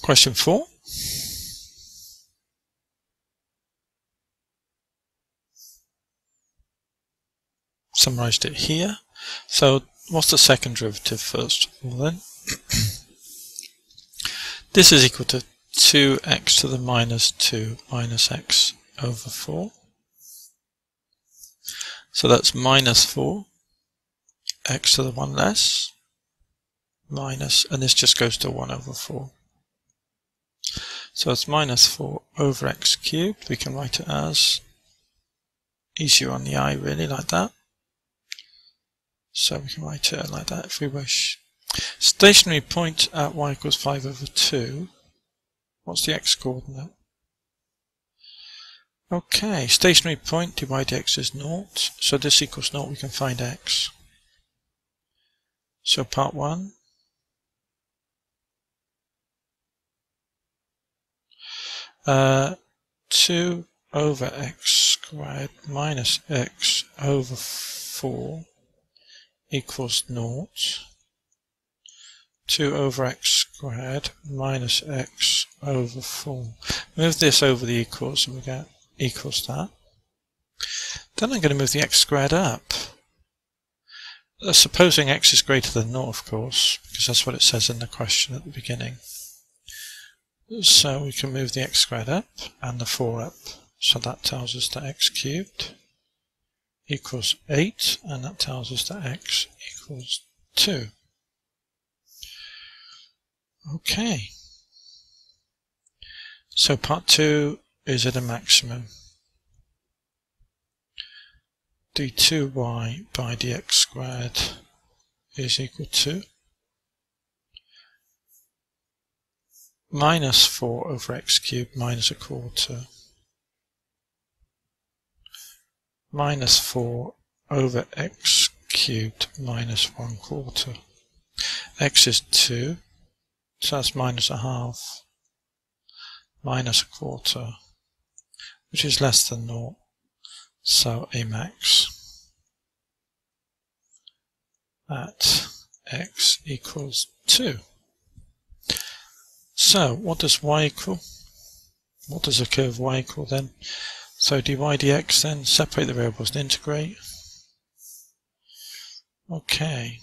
Question 4. Summarised it here. So what's the second derivative first of all then? This is equal to 2x to the minus 2 minus x over 4. So that's minus 4, x to the 1 less, minus, and this just goes to 1 over 4. So it's minus 4 over x cubed. We can write it as easier on the eye really, like that. So we can write it like that if we wish. Stationary point at y equals 5 over 2. What's the x coordinate? Okay, stationary point, dy dx is 0. So this equals 0, we can find x. So part 1. Uh, 2 over x squared minus x over 4 equals 0. 2 over x squared minus x over 4. Move this over the equals and we get equals that. Then I'm going to move the x squared up. Supposing x is greater than 0, of course, because that's what it says in the question at the beginning. So we can move the x squared up and the 4 up. So that tells us that x cubed equals 8, and that tells us that x equals 2. Okay. So part 2 is at a maximum. d2y by dx squared is equal to minus 4 over x cubed minus a quarter minus 4 over x cubed minus 1/4. X is 2, so that's minus a half minus a quarter, which is less than 0, so a max at x equals 2. So what does y equal? What does a curve y equal then? So dy dx, then separate the variables and integrate. Okay.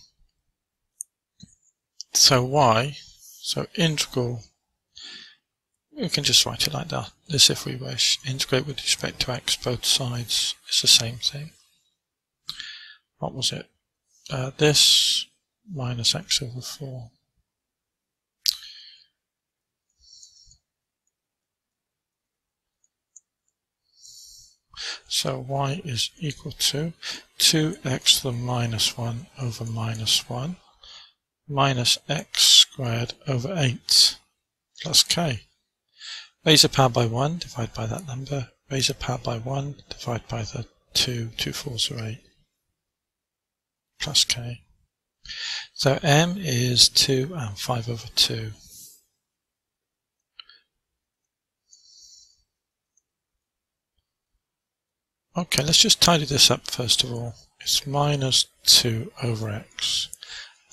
So y, so integral, we can just write it like that, this if we wish. Integrate with respect to x, both sides, it's the same thing. What was it? This minus x over 4. So y is equal to 2x to the minus 1 over minus 1 minus x squared over 8 plus k. Raise the power by 1, divide by that number. Raise the power by 1, divide by the 2, 2 fours are 8 plus k. So m is 2 and 5 over 2. Okay, let's just tidy this up first of all. It's minus 2 over x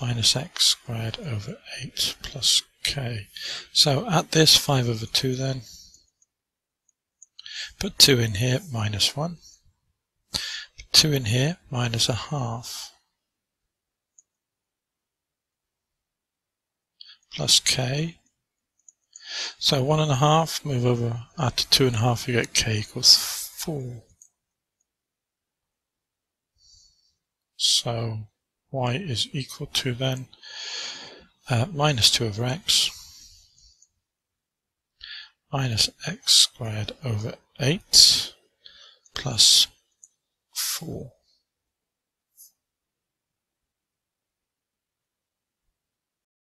minus x squared over 8 plus k. So at this 5 over 2 then, put 2 in here, minus 1. Put 2 in here, minus a half. Plus k. So 1.5, move over, add to 2.5, you get k equals 4. So y is equal to then minus 2 over x minus x squared over 8 plus 4.